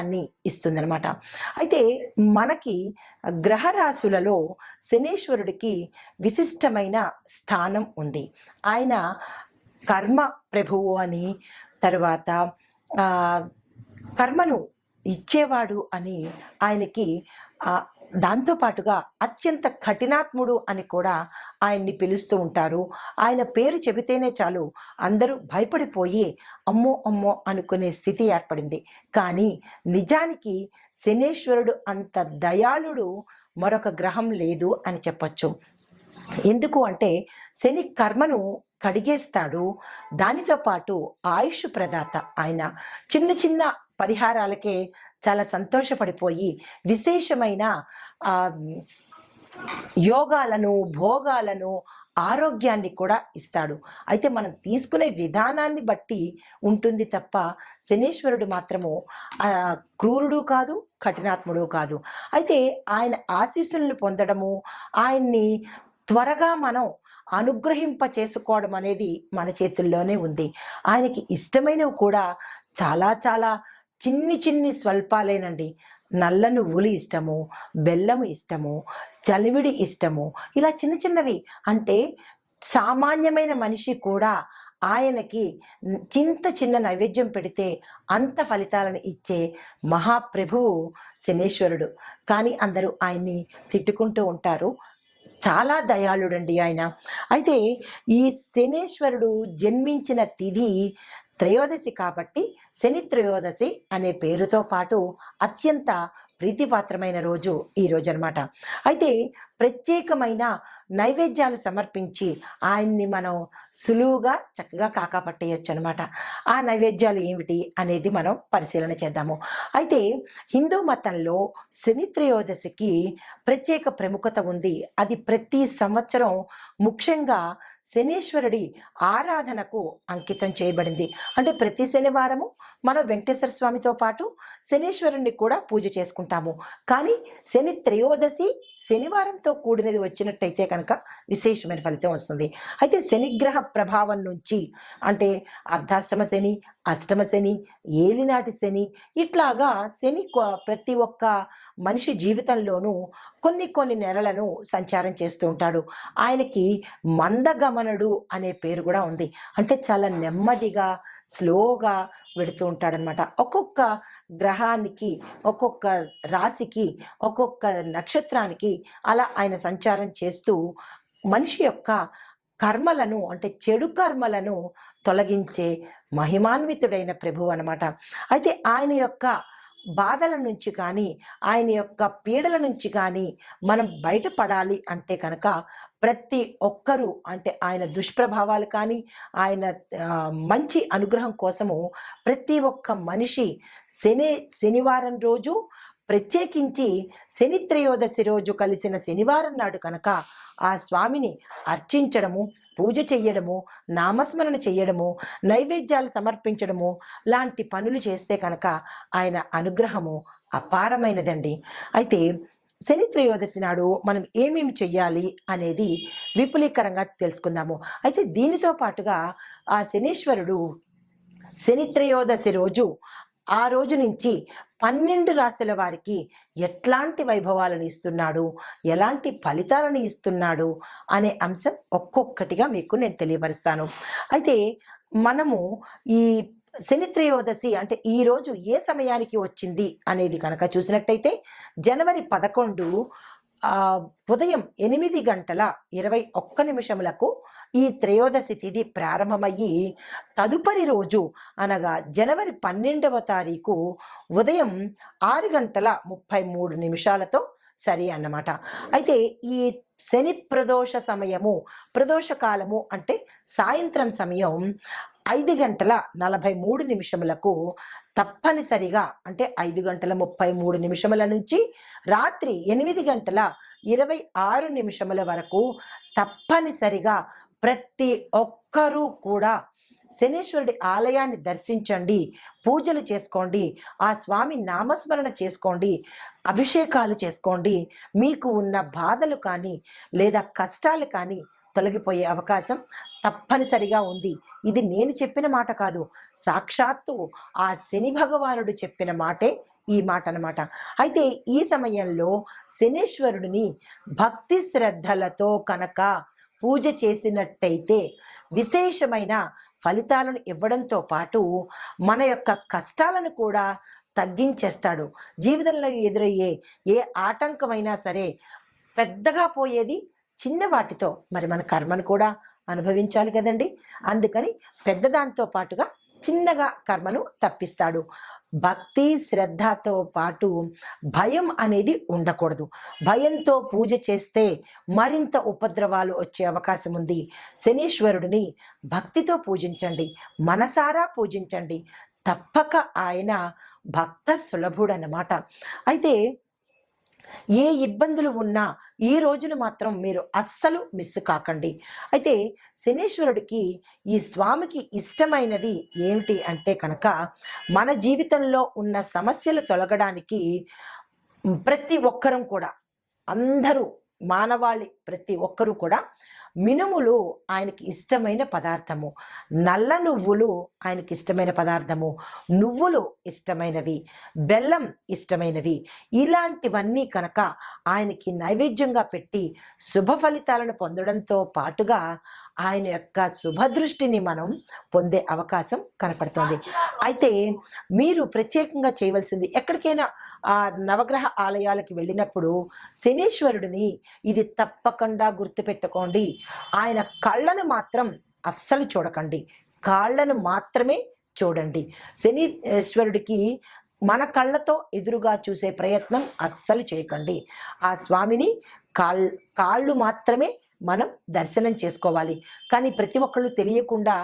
అని ఇస్తుందన్నమాట. అయితే మనకి గ్రహరాశులలో శనీశ్వరుడికి విశిష్టమైన స్థానం ఉంది. ఆయన కర్మ ప్రభువు అని, తర్వాత కర్మను ఇచ్చేవాడు అని ఆయనకి దాంతో పాటుగా అత్యంత కఠినాత్ముడు అని కూడా ఆయన్ని పిలుస్తూ ఉంటారు. ఆయన పేరు చెబితేనే చాలు అందరూ భయపడిపోయి అమ్మో అమ్మో అనుకునే స్థితి ఏర్పడింది. కానీ నిజానికి శనేశ్వరుడు అంత దయాళుడు మరొక గ్రహం లేదు అని చెప్పచ్చు. ఎందుకు అంటే శని కర్మను కడిగేస్తాడు, దానితో పాటు ఆయుష్ ప్రదాత. ఆయన చిన్న చిన్న పరిహారాలకే చాలా సంతోషపడిపోయి విశేషమైన యోగాలను, భోగాలను, ఆరోగ్యాన్ని కూడా ఇస్తాడు. అయితే మనం తీసుకునే విధానాన్ని బట్టి ఉంటుంది తప్ప శనీశ్వరుడు మాత్రము క్రూరుడు కాదు, కఠినాత్ముడు కాదు. అయితే ఆయన ఆశీస్సులను పొందడము, ఆయన్ని త్వరగా మనం అనుగ్రహింప చేసుకోవడం అనేది మన చేతుల్లోనే ఉంది. ఆయనకి ఇష్టమైనవి కూడా చాలా చాలా చిన్ని చిన్ని స్వల్పాలేనండి. నల్ల నువ్వులు ఇష్టము, బెల్లము ఇష్టము, చలివిడి ఇష్టము, ఇలా చిన్న చిన్నవి. అంటే సామాన్యమైన మనిషి కూడా ఆయనకి చిన్న నైవేద్యం పెడితే అంత ఫలితాలను ఇచ్చే మహాప్రభువు శనీశ్వరుడు. కానీ అందరూ ఆయన్ని తిట్టుకుంటూ ఉంటారు. చాలా దయాళుడండి ఆయన. అయితే ఈ శనీశ్వరుడు జన్మించిన తిథి త్రయోదశి కాబట్టి శని త్రయోదశి అనే పేరుతో పాటు అత్యంత ప్రీతిపాత్రమైన రోజు ఈ రోజు అనమాట. అయితే ప్రత్యేకమైన నైవేద్యాలు సమర్పించి ఆయన్ని మనం సులువుగా చక్కగా కాకాపట్టేయచ్చు అనమాట. ఆ నైవేద్యాలు ఏమిటి అనేది మనం పరిశీలన చేద్దాము. అయితే హిందూ మతంలో శని త్రయోదశికి ప్రత్యేక ప్రముఖత ఉంది. అది ప్రతి సంవత్సరం ముఖ్యంగా శనీశ్వరుడి ఆరాధనకు అంకితం చేయబడింది. అంటే ప్రతి శనివారము మనం వెంకటేశ్వర స్వామితో పాటు శనీశ్వరుణ్ణి కూడా పూజ చేసుకుంటాము. కానీ శని త్రయోదశి శనివారంతో కూడినది వచ్చినట్టయితే కనుక విశేషమైన ఫలితం వస్తుంది. అయితే శనిగ్రహ ప్రభావం నుంచి, అంటే అర్ధాష్టమ శని, అష్టమ శని, ఏలినాటి శని, ఇట్లాగా శని ప్రతి ఒక్క మనిషి జీవితంలోనూ కొన్ని నెలలను సంచారం చేస్తూ ఉంటాడు. ఆయనకి మందగమనుడు అనే పేరు కూడా ఉంది. అంటే చాలా నెమ్మదిగా, స్లోగా వెడుతూ ఉంటాడనమాట. ఒక్కొక్క గ్రహానికి, ఒక్కొక్క రాశికి, ఒక్కొక్క నక్షత్రానికి అలా ఆయన సంచారం చేస్తూ మనిషి యొక్క కర్మలను, అంటే చెడు కర్మలను తొలగించే మహిమాన్వితుడైన ప్రభువు అనమాట. అయితే ఆయన యొక్క బాధల నుంచి కానీ, ఆయన యొక్క పీడల నుంచి కానీ మనం బయటపడాలి అంటే కనుక ప్రతి ఒక్కరూ, అంటే ఆయన దుష్ప్రభావాలు కానీ, ఆయన మంచి అనుగ్రహం కోసము ప్రతి ఒక్క మనిషి శనివారం రోజు, ప్రత్యేకించి శని త్రయోదశి రోజు కలిసిన శనివారం నాడు కనుక ఆ స్వామిని అర్చించడము, పూజ చెయ్యడము, నామస్మరణ చెయ్యడము, నైవేద్యాలు సమర్పించడము లాంటి పనులు చేస్తే కనుక ఆయన అనుగ్రహము అపారమైనదండి. అయితే శని త్రయోదశి నాడు మనం ఏమేమి చెయ్యాలి అనేది విపులీకరంగా తెలుసుకుందాము. అయితే దీనితో పాటుగా ఆ శనీశ్వరుడు శని త్రయోదశి రోజు, ఆ రోజు నుంచి 12 రాశుల వారికి ఎట్లాంటి వైభవాలను ఇస్తున్నాడు, ఎలాంటి ఫలితాలను ఇస్తున్నాడు అనే అంశం ఒక్కొక్కటిగా మీకు నేను తెలియపరుస్తాను. అయితే మనము ఈ శని త్రయోదశి అంటే ఈ రోజు ఏ సమయానికి వచ్చింది అనేది కనుక చూసినట్టయితే జనవరి 11 ఉదయం 8:21 ఈ త్రయోదశి తిథి ప్రారంభమయ్యి తదుపరి రోజు అనగా జనవరి 12వ తారీఖు ఉదయం 6:33 సరి అన్నమాట. అయితే ఈ శని ప్రదోష సమయము, ప్రదోష కాలము అంటే సాయంత్రం సమయం 5:43 తప్పనిసరిగా, అంటే 5:33 నుంచి రాత్రి 8:26 వరకు తప్పనిసరిగా ప్రతి ఒక్కరూ కూడా శనీశ్వరుడి ఆలయాన్ని దర్శించండి, పూజలు చేసుకోండి, ఆ స్వామి నామస్మరణ చేసుకోండి, అభిషేకాలు చేసుకోండి. మీకు ఉన్న బాధలు కానీ లేదా కష్టాలు కానీ తొలగిపోయే అవకాశం తప్పనిసరిగా ఉంది. ఇది నేను చెప్పిన మాట కాదు, సాక్షాత్తు ఆ శని భగవానుడు చెప్పిన మాటే ఈ మాట అన్నమాట. అయితే ఈ సమయంలో శనీశ్వరుడిని భక్తి శ్రద్ధలతో కనుక పూజ చేసినట్టయితే విశేషమైన ఫలితాలను ఇవ్వడంతో పాటు మన యొక్క కష్టాలను కూడా తగ్గించేస్తాడు. జీవితంలో ఎదురయ్యే ఏ ఆటంకమైనా సరే పెద్దగా పోయేది చిన్న వాటితో. మరి మన కర్మను కూడా అనుభవించాలి కదండి. అందుకని పెద్దదాంతో పాటుగా చిన్నగా కర్మను తప్పిస్తాడు. భక్తి శ్రద్ధతో పాటు భయం అనేది ఉండకూడదు. భయంతో పూజ చేస్తే మరింత ఉపద్రవాలు వచ్చే అవకాశం ఉంది. శనీశ్వరుడిని భక్తితో పూజించండి, మనసారా పూజించండి. తప్పక ఆయన భక్త సులభుడన్నమాట. అయితే ఏ ఇబ్బందులు ఉన్నా ఈ రోజును మాత్రం మీరు అస్సలు మిస్ కాకండి. అయితే శనీశ్వరుడికి ఈ స్వామికి ఇష్టమైనది ఏమిటి అంటే కనుక మన జీవితంలో ఉన్న సమస్యలు తొలగడానికి ప్రతి ఒక్కరం కూడా, అందరూ మానవాళి ప్రతి ఒక్కరూ కూడా మినుములు ఆయనకి ఇష్టమైన పదార్థము, నల్ల నువ్వులు ఆయనకి ఇష్టమైన పదార్థము, నువ్వులు ఇష్టమైనవి, బెల్లం ఇష్టమైనవి. ఇలాంటివన్నీ కనుక ఆయనకి నైవేద్యంగా పెట్టి శుభ ఫలితాలను పొందడంతో పాటుగా ఆయన యొక్క శుభదృష్టిని మనం పొందే అవకాశం కనపడుతుంది. అయితే మీరు ప్రత్యేకంగా చేయవలసింది, ఎక్కడికైనా నవగ్రహ ఆలయాలకు వెళ్ళినప్పుడు శనీశ్వరుడిని ఇది తప్పకుండా గుర్తుపెట్టుకోండి, ఆయన కళ్ళను మాత్రం అస్సలు చూడకండి, కాళ్ళను మాత్రమే చూడండి. శనీశ్వరుడికి మన కళ్ళతో ఎదురుగా చూసే ప్రయత్నం అస్సలు చేయకండి. ఆ స్వామిని కాళ్ళు మాత్రమే మనం దర్శనం చేసుకోవాలి. కానీ ప్రతి ఒక్కళ్ళు తెలియకుండా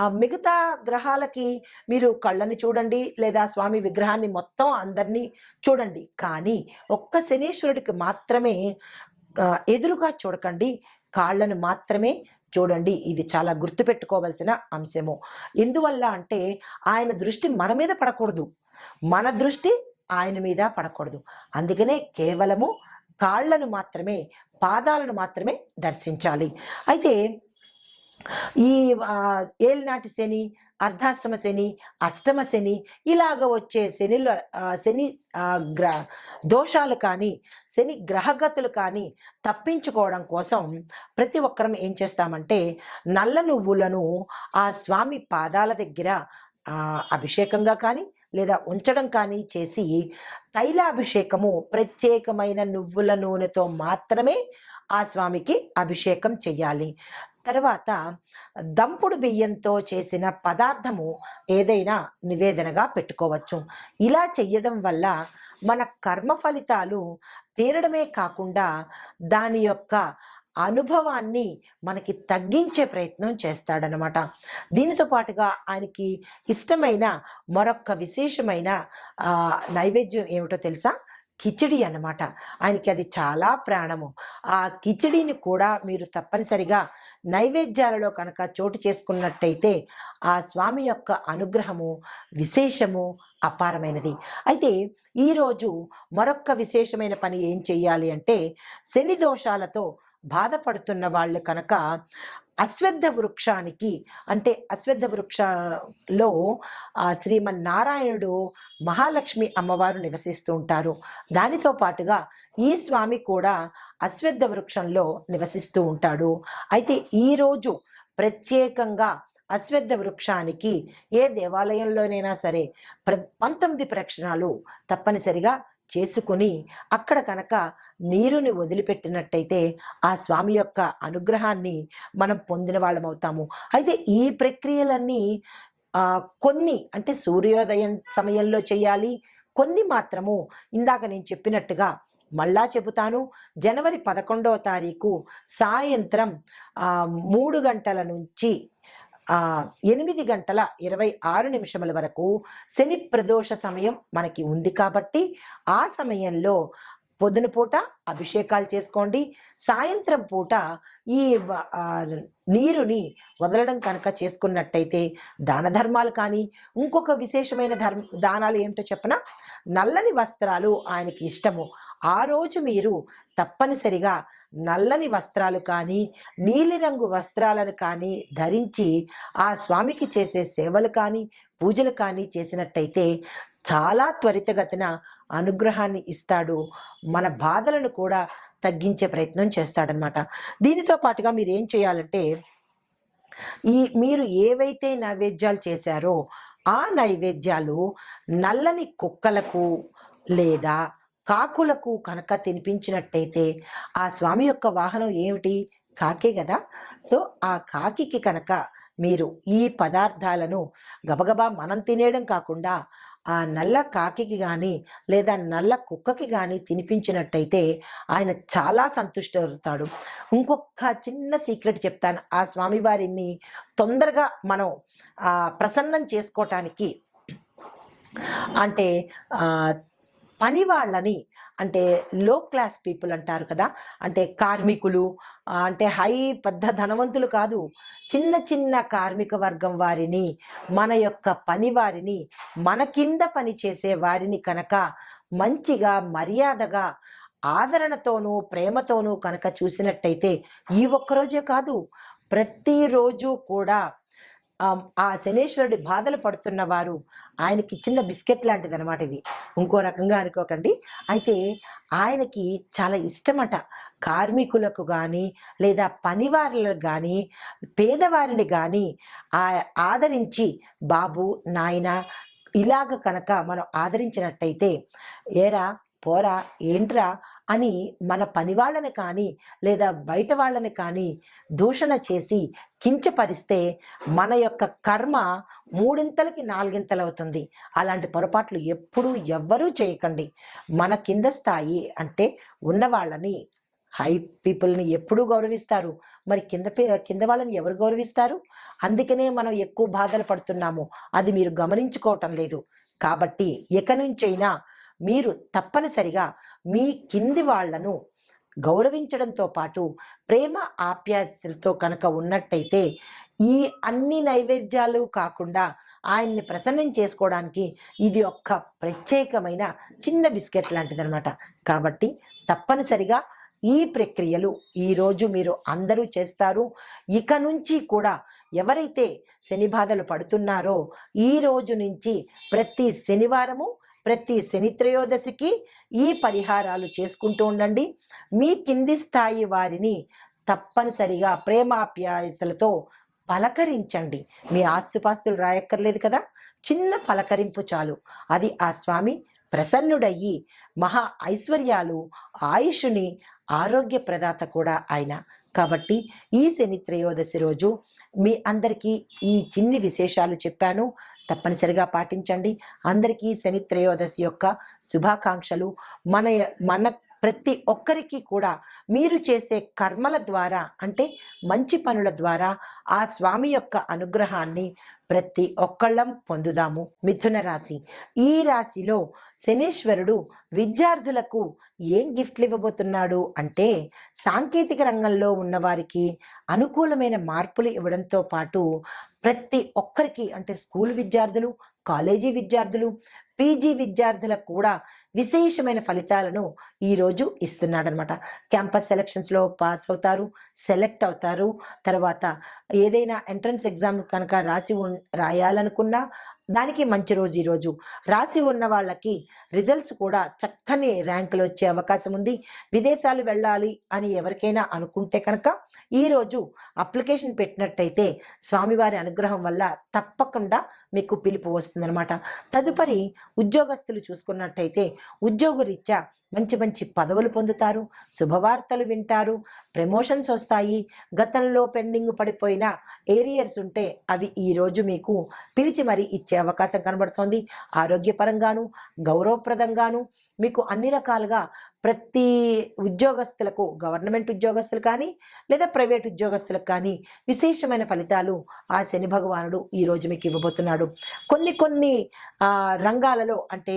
ఆ మిగతా గ్రహాలకి మీరు కళ్ళని చూడండి, లేదా స్వామి విగ్రహాన్ని మొత్తం అందరినీ చూడండి, కానీ ఒక్క శనీశ్వరుడికి మాత్రమే ఎదురుగా చూడకండి, కాళ్ళను మాత్రమే చూడండి. ఇది చాలా గుర్తుపెట్టుకోవలసిన అంశము. ఎందువల్ల అంటే ఆయన దృష్టి మన మీద పడకూడదు, మన దృష్టి ఆయన మీద పడకూడదు. అందుకనే కేవలము కాళ్ళను మాత్రమే, పాదాలను మాత్రమే దర్శించాలి. అయితే ఈ ఏలినాటి శని, అర్ధాష్టమ శని, అష్టమ శని ఇలాగ వచ్చే శని దోషాలు కానీ, శని గ్రహగతులు కానీ తప్పించుకోవడం కోసం ప్రతి ఒక్కరం ఏం చేస్తామంటే నల్ల నువ్వులను ఆ స్వామి పాదాల దగ్గర అభిషేకంగా కానీ లేదా ఉంచడం కానీ చేసి, తైలాభిషేకము ప్రత్యేకమైన నువ్వుల నూనెతో మాత్రమే ఆ స్వామికి అభిషేకం చెయ్యాలి. తర్వాత దంపుడు బియ్యంతో చేసిన పదార్థము ఏదైనా నివేదనగా పెట్టుకోవచ్చు. ఇలా చెయ్యడం వల్ల మన కర్మ ఫలితాలు తీరడమే కాకుండా దాని యొక్క అనుభవాన్ని మనకి తగ్గించే ప్రయత్నం చేస్తాడనమాట. దీనితో పాటుగా ఆయనకి ఇష్టమైన మరొక విశేషమైన నైవేద్యం ఏమిటో తెలుసా? కిచిడి అన్నమాట. ఆయనకి అది చాలా ప్రాణము. ఆ కిచిడిని కూడా మీరు తప్పనిసరిగా నైవేద్యాలలో కనుక చోటు చేసుకున్నట్టయితే ఆ స్వామి యొక్క అనుగ్రహము విశేషము అపారమైనది. అయితే ఈరోజు మరొక్క విశేషమైన పని ఏం చెయ్యాలి అంటే, శని దోషాలతో బాధపడుతున్న వాళ్ళు కనుక అశ్వత్థ వృక్షానికి, అంటే అశ్వత్థ వృక్షంలో శ్రీమన్నారాయణుడు, మహాలక్ష్మి అమ్మవారు నివసిస్తూ ఉంటారు. దానితో పాటుగా ఈ స్వామి కూడా అశ్వత్థ వృక్షంలో నివసిస్తూ ఉంటాడు. అయితే ఈరోజు ప్రత్యేకంగా అశ్వత్థ వృక్షానికి ఏ దేవాలయంలోనైనా సరే 19 ప్రదక్షిణాలు తప్పనిసరిగా చేసుకుని అక్కడ కనుక నీరుని వదిలిపెట్టినట్టయితే ఆ స్వామి యొక్క అనుగ్రహాన్ని మనం పొందిన వాళ్ళం అవుతాము. అయితే ఈ ప్రక్రియలన్నీ కొన్ని అంటే సూర్యోదయం సమయంలో చేయాలి, కొన్ని మాత్రము ఇందాక నేను చెప్పినట్టుగా మళ్ళా చెబుతాను. జనవరి 11వ తారీఖు సాయంత్రం 3 గంటల నుంచి 8:26 వరకు శని ప్రదోష సమయం మనకి ఉంది కాబట్టి ఆ సమయంలో పొద్దున పూట అభిషేకాలు చేసుకోండి, సాయంత్రం పూట ఈ నీరుని వదలడం కనుక చేసుకున్నట్టయితే దాన ధర్మాలు కానీ, ఇంకొక విశేషమైన దానాలు ఏమిటో చెప్పనా, నల్లని వస్త్రాలు ఆయనకి ఇష్టము. ఆ రోజు మీరు తప్పనిసరిగా నల్లని వస్త్రాలు కానీ, నీలిరంగు వస్త్రాలను కానీ ధరించి ఆ స్వామికి చేసే సేవలు కానీ, పూజలు కానీ చేసినట్టయితే చాలా త్వరితగతిన అనుగ్రహాన్ని ఇస్తాడు. మన బాధలను కూడా తగ్గించే ప్రయత్నం చేస్తాడనమాట. దీనితో పాటుగా మీరేం చేయాలంటే, మీరు ఏవైతే నైవేద్యాలు చేశారో ఆ నైవేద్యాలు నల్లని కుక్కలకు లేదా కాకులకు కనుక తినిపించినట్టయితే, ఆ స్వామి యొక్క వాహనం ఏమిటి? కాకే కదా! సో, ఆ కాకికి కనుక మీరు ఈ పదార్థాలను గబగబా మనం తినేయడం కాకుండా, ఆ నల్ల కాకికి గానీ, లేదా నల్ల కుక్కకి గానీ తినిపించినట్టయితే ఆయన చాలా సంతుష్టవుతాడు. ఇంకొక చిన్న సీక్రెట్ చెప్తాను. ఆ స్వామివారిని తొందరగా మనం ప్రసన్నం చేసుకోటానికి అంటే ఆహ్, పని వాళ్ళని అంటే లో క్లాస్ పీపుల్ అంటారు కదా! అంటే కార్మికులు అంటే పెద్ద ధనవంతులు కాదు. చిన్న చిన్న కార్మిక వర్గం వారిని, మన యొక్క పని వారిని, మన కింద పని చేసే వారిని కనుక మంచిగా, మర్యాదగా, ఆదరణతోనూ, ప్రేమతోనూ కనుక చూసినట్టయితే ఈ ఒక్కరోజే కాదు, ప్రతిరోజు కూడా ఆ శనీశ్వరుడి బాధలు పడుతున్న వారు ఆయనకి చిన్న బిస్కెట్ లాంటిదనమాట ఇది. ఇంకో రకంగా అనుకోకండి. అయితే ఆయనకి చాలా ఇష్టమట. కార్మికులకు గానీ, లేదా పనివారులకు గానీ, పేదవారిని గానీ ఆదరించి, బాబు, నాయనా ఇలాగ కనుక మనం ఆదరించినట్టయితే, ఏరా, పోరా, ఏంట్రా అని మన పనివాళ్ళని కానీ, లేదా బయట వాళ్ళని కానీ దూషణ చేసి కించపరిస్తే మన యొక్క కర్మ మూడింతలకి నాలుగింతలవుతుంది. అలాంటి పొరపాట్లు ఎప్పుడూ ఎవ్వరూ చేయకండి. మన కింద స్థాయి అంటే ఉన్నవాళ్ళని, హై పీపుల్ని ఎప్పుడూ గౌరవిస్తారు. మరి కింద వాళ్ళని ఎవరు గౌరవిస్తారు? అందుకనే మనం ఎక్కువ బాధలు పడుతున్నాము. అది మీరు గమనించుకోవటం లేదు. కాబట్టి ఇక నుంచైనా మీరు తప్పనిసరిగా మీ కింది వాళ్లను గౌరవించడంతో పాటు ప్రేమ ఆప్యాయతలతో కనుక ఉన్నట్టయితే, ఈ అన్ని నైవేద్యాలు కాకుండా ఆయన్ని ప్రసన్నం చేసుకోవడానికి ఇది ఒక్క ప్రత్యేకమైన చిన్న బిస్కెట్ లాంటిదనమాట. కాబట్టి తప్పనిసరిగా ఈ ప్రక్రియలు ఈరోజు మీరు అందరూ చేస్తారు. ఇక నుంచి కూడా ఎవరైతే శని బాధలు పడుతున్నారో ఈ రోజు నుంచి ప్రతి శనివారము, ప్రతి శని త్రయోదశికి ఈ పరిహారాలు చేసుకుంటూ ఉండండి. మీ కింది స్థాయి వారిని తప్పనిసరిగా ప్రేమాప్యాయతలతో పలకరించండి. మీ ఆస్తుపాస్తులు రాయక్కర్లేదు కదా, చిన్న పలకరింపు చాలు. అది ఆ స్వామి ప్రసన్నుడయ్యి మహా ఐశ్వర్యాలు, ఆయుషుని, ఆరోగ్య ప్రదాత కూడా ఆయన. కాబట్టి ఈ శని త్రయోదశి రోజు మీ అందరికీ ఈ చిన్ని విశేషాలు చెప్పాను. తప్పనిసరిగా పాటించండి. అందరికీ శని త్రయోదశి యొక్క శుభాకాంక్షలు. మన మన ప్రతి ఒక్కరికి కూడా మీరు చేసే కర్మల ద్వారా అంటే మంచి పనుల ద్వారా ఆ స్వామి యొక్క అనుగ్రహాన్ని ప్రతి ఒక్కళ్ళం పొందుదాము. మిథున రాశి. ఈ రాశిలో శనీశ్వరుడు విద్యార్థులకు ఏం గిఫ్ట్లు ఇవ్వబోతున్నాడు అంటే, సాంకేతిక రంగంలో ఉన్నవారికి అనుకూలమైన మార్పులు ఇవ్వడంతో పాటు ప్రతి ఒక్కరికి అంటే స్కూల్ విద్యార్థులు, కాలేజీ విద్యార్థులు, పీజీ విద్యార్థులకు కూడా విశేషమైన ఫలితాలను ఈరోజు ఇస్తున్నాడనమాట. క్యాంపస్ సెలక్షన్స్లో పాస్ అవుతారు, సెలెక్ట్ అవుతారు. తర్వాత ఏదైనా ఎంట్రన్స్ ఎగ్జామ్ కనుక రాయాలనుకున్నా దానికి మంచి రోజు ఈరోజు. రాసి ఉన్న వాళ్ళకి రిజల్ట్స్ కూడా చక్కని ర్యాంకులు వచ్చే అవకాశం ఉంది. విదేశాలు వెళ్ళాలి అని ఎవరికైనా అనుకుంటే కనుక ఈరోజు అప్లికేషన్ పెట్టినట్టయితే స్వామివారి అనుగ్రహం వల్ల తప్పకుండా మీకు పిలుపు వస్తుందన్నమాట. తదుపరి ఉద్యోగస్తులు చూసుకున్నట్టయితే ఉద్యోగరీత్యా మంచి మంచి పదవులు పొందుతారు, శుభవార్తలు వింటారు, ప్రమోషన్స్ వస్తాయి. గతంలో పెండింగ్ పడిపోయిన ఏరియర్స్ ఉంటే అవి ఈరోజు మీకు పిలిచి మరీ ఇచ్చే అవకాశం కనబడుతోంది. ఆరోగ్యపరంగాను, గౌరవప్రదంగాను మీకు అన్ని రకాలుగా ప్రతి ఉద్యోగస్తులకు, గవర్నమెంట్ ఉద్యోగస్తులు కానీ లేదా ప్రైవేట్ ఉద్యోగస్తులకు కానీ విశేషమైన ఫలితాలు ఆ శని భగవానుడు ఈరోజు మీకు ఇవ్వబోతున్నాడు. కొన్ని కొన్ని రంగాలలో అంటే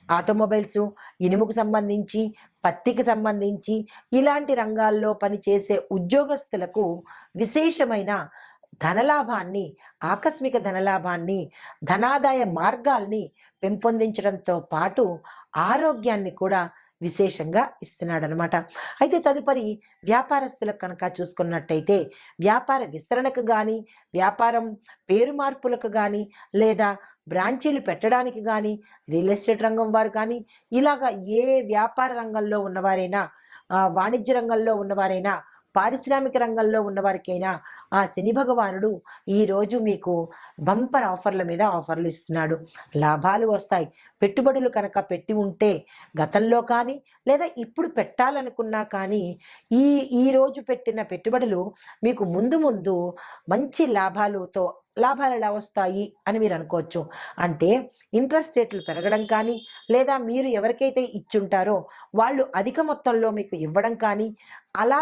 ఆటోమొబైల్స్, ఇనుముకు సంబంధించి, పత్తికి సంబంధించి ఇలాంటి రంగాల్లో పనిచేసే ఉద్యోగస్తులకు విశేషమైన ధనలాభాన్ని, ఆకస్మిక ధనలాభాన్ని, ధనాదాయ మార్గాల్ని పెంపొందించడంతో పాటు ఆరోగ్యాన్ని కూడా విశేషంగా ఇస్తున్నాడనమాట. అయితే తదుపరి వ్యాపారస్తులకు కనుక చూసుకున్నట్టయితే వ్యాపార విస్తరణకు కానీ, వ్యాపారం పేరు మార్పులకు కానీ, లేదా బ్రాంచీలు పెట్టడానికి కానీ, రియల్ ఎస్టేట్ రంగం వారు కానీ, ఇలాగా ఏ వ్యాపార రంగంలో ఉన్నవారైనా, వాణిజ్య రంగంలో ఉన్నవారైనా, పారిశ్రామిక రంగంలో ఉన్నవారికైనా ఆ శని భగవానుడు ఈరోజు మీకు బంపర్ ఆఫర్ల మీద ఆఫర్లు ఇస్తున్నాడు. లాభాలు వస్తాయి. పెట్టుబడులు కనుక పెట్టి ఉంటే గతంలో కానీ, లేదా ఇప్పుడు పెట్టాలనుకున్నా కానీ, ఈ ఈరోజు పెట్టిన పెట్టుబడులు మీకు ముందు ముందు మంచి లాభాలు ఎలా వస్తాయి అని మీరు అనుకోవచ్చు. అంటే ఇంట్రెస్ట్ రేట్లు పెరగడం కానీ, లేదా మీరు ఎవరికైతే ఇచ్చుంటారో వాళ్ళు అధిక మొత్తంలో మీకు ఇవ్వడం కానీ, అలా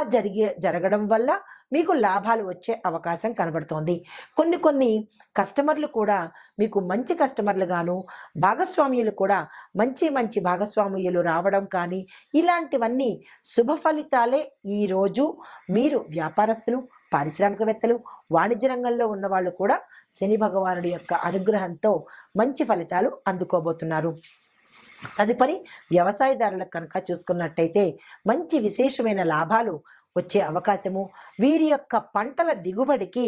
జరగడం వల్ల మీకు లాభాలు వచ్చే అవకాశం కనబడుతోంది. కొన్ని కస్టమర్లు కూడా మీకు మంచి కస్టమర్లుగాను, భాగస్వామ్యులు కూడా మంచి భాగస్వామ్యులు రావడం కానీ, ఇలాంటివన్నీ శుభ ఫలితాలే ఈరోజు మీరు వ్యాపారస్తులు, పారిశ్రామికవేత్తలు, వాణిజ్య రంగంలో ఉన్నవాళ్ళు కూడా శని భగవానుడి యొక్క అనుగ్రహంతో మంచి ఫలితాలు అందుకోబోతున్నారు. తదుపరి వ్యవసాయదారులకు కనుక చూసుకున్నట్టయితే మంచి విశేషమైన లాభాలు వచ్చే అవకాశము, వీరి యొక్క పంటల దిగుబడికి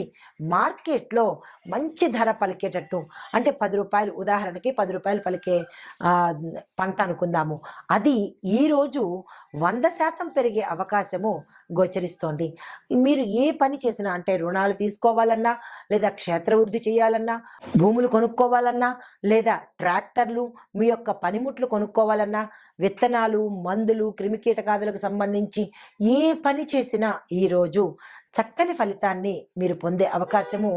మార్కెట్లో మంచి ధర పలికేటట్టు, అంటే రూ. 10, ఉదాహరణకి రూ. 10 పలికే పంట అనుకుందాము, అది ఈరోజు 100% పెరిగే అవకాశము గోచరిస్తోంది. మీరు ఏ పని చేసినా, అంటే రుణాలు తీసుకోవాలన్నా, లేదా క్షేత్రవృద్ధి చేయాలన్నా, భూములు కొనుక్కోవాలన్నా, లేదా ట్రాక్టర్లు, మీ యొక్క పనిముట్లు కొనుక్కోవాలన్నా, విత్తనాలు, మందులు, క్రిమికీటకాదులకు సంబంధించి ఏ పని చేసినా ఈరోజు చక్కని ఫలితాన్ని మీరు పొందే అవకాశము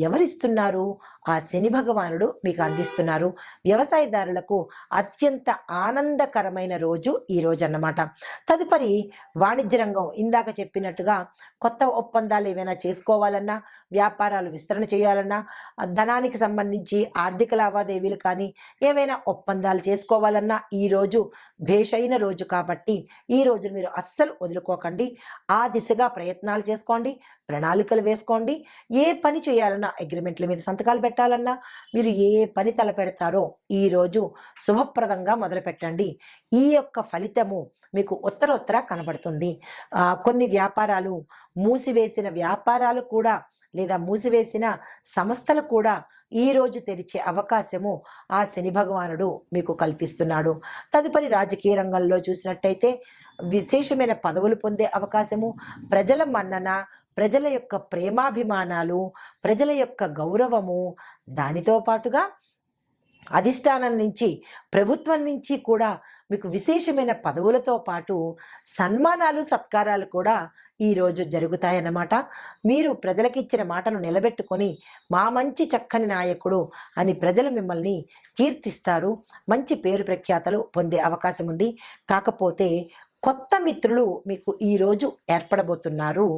ఎవరిస్తున్నారు? ఆ శని భగవానుడు మీకు అందిస్తున్నారు. వ్యవసాయదారులకు అత్యంత ఆనందకరమైన రోజు ఈ రోజు అన్నమాట. తదుపరి వాణిజ్య రంగం, ఇందాక చెప్పినట్టుగా కొత్త ఒప్పందాలు ఏవైనా చేసుకోవాలన్నా, వ్యాపారాలు విస్తరణ చేయాలన్నా, ధనానికి సంబంధించి ఆర్థిక లావాదేవీలు కానీ ఏవైనా ఒప్పందాలు చేసుకోవాలన్నా ఈరోజు భేషైన రోజు కాబట్టి ఈ రోజు మీరు అస్సలు వదులుకోకండి. ఆ దిశగా ప్రయత్నాలు చేసుకోండి, ప్రణాళికలు వేసుకోండి. ఏ పని చేయాలన్నా, అగ్రిమెంట్ల మీద సంతకాలు పెట్టాలన్నా, మీరు ఏ పని తలపెడతారో ఈరోజు శుభప్రదంగా మొదలు పెట్టండి. ఈ యొక్క ఫలితము మీకు ఉత్తరోత్తర కనబడుతుంది. కొన్ని వ్యాపారాలు, మూసివేసిన వ్యాపారాలు కూడా, లేదా మూసివేసిన సంస్థలు కూడా ఈరోజు తెరిచే అవకాశము ఆ శని భగవానుడు మీకు కల్పిస్తున్నాడు. తదుపరి రాజకీయ రంగంలో చూసినట్టయితే విశేషమైన పదవులు పొందే అవకాశము, ప్రజల మన్నన, ప్రజల యొక్క ప్రేమాభిమానాలు, ప్రజల యొక్క గౌరవము, దానితో పాటుగా అధిష్టానం నుంచి, ప్రభుత్వం నుంచి కూడా మీకు విశేషమైన పదవులతో పాటు సన్మానాలు, సత్కారాలు కూడా ఈరోజు జరుగుతాయన్నమాట. మీరు ప్రజలకు ఇచ్చిన మాటను నిలబెట్టుకొని మా మంచి చక్కని నాయకుడు అని ప్రజలు మిమ్మల్ని కీర్తిస్తారు. మంచి పేరు ప్రఖ్యాతలు పొందే అవకాశం ఉంది. కాకపోతే కొత్త మిత్రులు మీకు ఈరోజు ఏర్పడబోతున్నారు.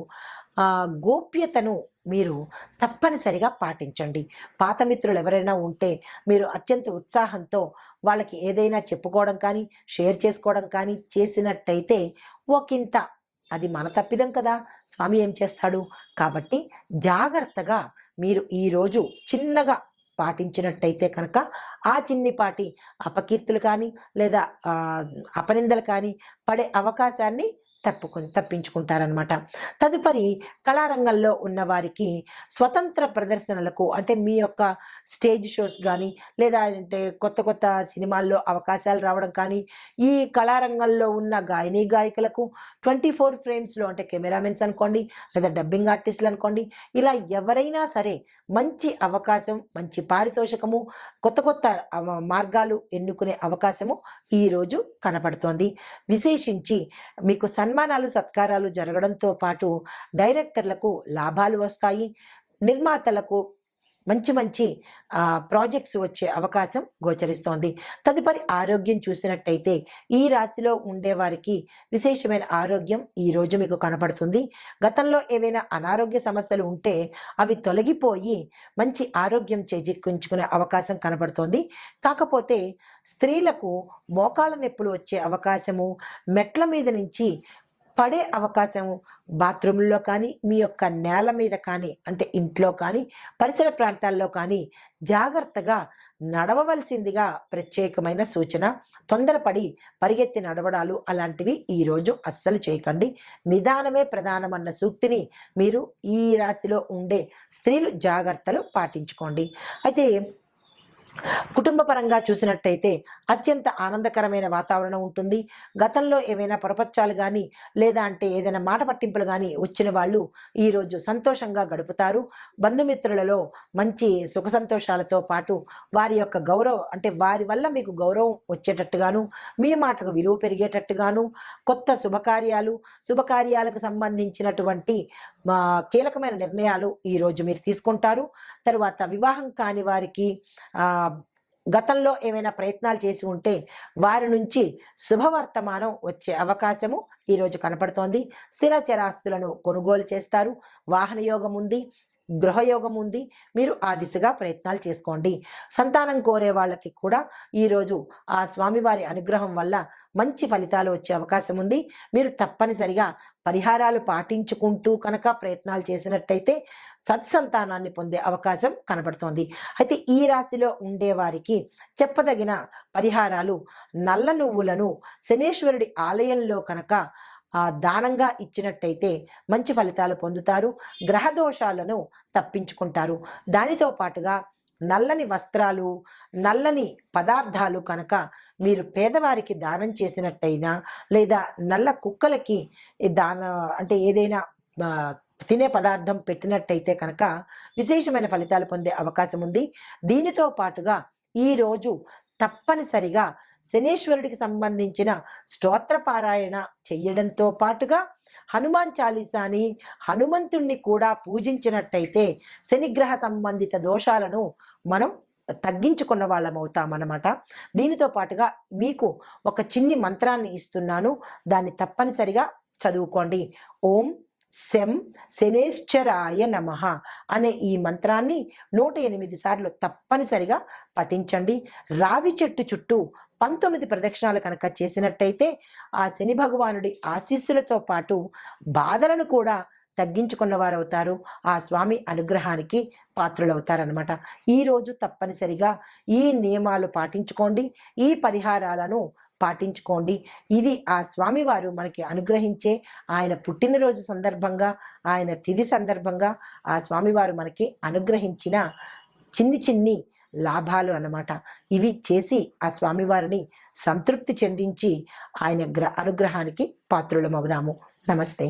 గోప్యతను మీరు తప్పనిసరిగా పాటించండి. పాత మిత్రులు ఎవరైనా ఉంటే మీరు అత్యంత ఉత్సాహంతో వాళ్ళకి ఏదైనా చెప్పుకోవడం కానీ, షేర్ చేసుకోవడం కానీ చేసినట్టయితే ఒకంత అది మన తప్పిదం కదా, స్వామి ఏం చేస్తాడు? కాబట్టి జాగ్రత్తగా మీరు ఈరోజు చిన్నగా పాటించినట్టయితే కనుక ఆ చిన్నిపాటి అపకీర్తులు కానీ, లేదా అపనిందలు కానీ పడే అవకాశాన్ని తప్పించుకుంటారనమాట. తదుపరి కళారంగంలో ఉన్న వారికి స్వతంత్ర ప్రదర్శనలకు, అంటే మీ యొక్క స్టేజ్ షోస్ కానీ, లేదా అంటే కొత్త సినిమాల్లో అవకాశాలు రావడం కానీ, ఈ కళారంగంలో ఉన్న గాయకులకు 24 ఫ్రేమ్స్లో, అంటే కెమెరామెన్స్ అనుకోండి, లేదా డబ్బింగ్ ఆర్టిస్టులు అనుకోండి, ఇలా ఎవరైనా సరే మంచి అవకాశం, మంచి పారితోషికము, కొత్త మార్గాలు ఎన్నుకునే అవకాశము ఈరోజు కనపడుతోంది. విశేషించి మీకు సన్మానాలు, సత్కారాలు జరగడంతో పాటు డైరెక్టర్లకు లాభాలు వస్తాయి. నిర్మాతలకు మంచి ప్రాజెక్ట్స్ వచ్చే అవకాశం గోచరిస్తోంది. తదుపరి ఆరోగ్యం చూసినట్టయితే ఈ రాశిలో ఉండేవారికి విశేషమైన ఆరోగ్యం ఈరోజు మీకు కనపడుతుంది. గతంలో ఏవైనా అనారోగ్య సమస్యలు ఉంటే అవి తొలగిపోయి మంచి ఆరోగ్యం చేజిక్కించుకునే అవకాశం కనబడుతోంది. కాకపోతే స్త్రీలకు మోకాళ్ళ నొప్పులు వచ్చే అవకాశము, మెట్ల మీద నుంచి పడే అవకాశం, బాత్రూంలో కానీ, మీ యొక్క నేల మీద కానీ, అంటే ఇంట్లో కానీ, పరిసర ప్రాంతాల్లో కానీ జాగ్రత్తగా నడవవలసిందిగా ప్రత్యేకమైన సూచన. తొందరపడి పరిగెత్తి నడవడాలు అలాంటివి ఈరోజు అస్సలు చేయకండి. నిదానమే ప్రధానమన్న సూక్తిని మీరు ఈ రాశిలో ఉండే స్త్రీలు జాగ్రత్తలు పాటించుకోండి. అయితే కుటుంబ పరంగా చూసినట్టయితే అత్యంత ఆనందకరమైన వాతావరణం ఉంటుంది. గతంలో ఏవైనా పొరపచ్చాలు గాని, లేదా అంటే ఏదైనా మాట పట్టింపులు గాని వచ్చిన వాళ్ళు ఈరోజు సంతోషంగా గడుపుతారు. బంధుమిత్రులలో మంచి సుఖ సంతోషాలతో పాటు వారి యొక్క గౌరవం అంటే వారి వల్ల మీకు గౌరవం వచ్చేటట్టుగాను, మీ మాటకు విలువ పెరిగేటట్టుగాను, కొత్త శుభకార్యాలకు సంబంధించినటువంటి కీలకమైన నిర్ణయాలు ఈరోజు మీరు తీసుకుంటారు. తరువాత వివాహం కాని వారికి గతంలో ఏమైనా ప్రయత్నాలు చేసి ఉంటే వారి నుంచి శుభవర్తమానం వచ్చే అవకాశము ఈరోజు కనపడుతోంది. స్థిర చరాస్తులను కొనుగోలు చేస్తారు. వాహన యోగం ఉంది, గృహయోగం ఉంది. మీరు ఆ దిశగా ప్రయత్నాలు చేసుకోండి. సంతానం కోరే వాళ్ళకి కూడా ఈరోజు ఆ స్వామివారి అనుగ్రహం వల్ల మంచి ఫలితాలు వచ్చే అవకాశం ఉంది. మీరు తప్పనిసరిగా పరిహారాలు పాటించుకుంటూ కనుక ప్రయత్నాలు చేసినట్టయితే సత్సంతానాన్ని పొందే అవకాశం కనబడుతోంది. అయితే ఈ రాశిలో ఉండేవారికి చెప్పదగిన పరిహారాలు నల్ల నువ్వులను శనేశ్వరుడి ఆలయంలో కనుక దానంగా ఇచ్చినట్టయితే మంచి ఫలితాలు పొందుతారు. గ్రహ దోషాలను తప్పించుకుంటారు. దానితో పాటుగా నల్లని వస్త్రాలు, నల్లని పదార్థాలు కనుక మీరు పేదవారికి దానం చేసినట్టయినా, లేదా నల్ల కుక్కలకి దాన అంటే ఏదైనా తినే పదార్థం పెట్టినట్టయితే కనుక విశేషమైన ఫలితాలు పొందే అవకాశం ఉంది. దీనితో పాటుగా ఈరోజు తప్పనిసరిగా శనేశ్వరుడికి సంబంధించిన స్తోత్ర పారాయణ చెయ్యడంతో పాటుగా హనుమాన్ చాలీసాని, హనుమంతుణ్ణి కూడా పూజించినట్టయితే శనిగ్రహ సంబంధిత దోషాలను మనం తగ్గించుకున్న వాళ్ళం అవుతామన్నమాట. దీనితో పాటుగా మీకు ఒక చిన్ని మంత్రాన్ని ఇస్తున్నాను. దాన్ని తప్పనిసరిగా చదువుకోండి. ఓం శం శనేశ్వరాయ నమః అనే ఈ మంత్రాన్ని 108 సార్లు తప్పనిసరిగా పఠించండి. రావి చెట్టు చుట్టూ 19 ప్రదక్షిణాలు కనుక చేసినట్టయితే ఆ శని భగవానుడి ఆశీస్సులతో పాటు బాధలను కూడా తగ్గించుకున్న వారు అవుతారు. ఆ స్వామి అనుగ్రహానికి పాత్రులవుతారనమాట. ఈరోజు తప్పనిసరిగా ఈ నియమాలు పాటించుకోండి, ఈ పరిహారాలను పాటించుకోండి. ఇది ఆ స్వామివారు మనకి అనుగ్రహించే ఆయన పుట్టినరోజు సందర్భంగా, ఆయన తిథి సందర్భంగా ఆ స్వామివారు మనకి అనుగ్రహించిన చిన్ని లాభాలు అన్నమాట. ఇవి చేసి ఆ స్వామివారిని సంతృప్తి చెందించి ఆయన అనుగ్రహానికి పాత్రులమవుదాము. నమస్తే.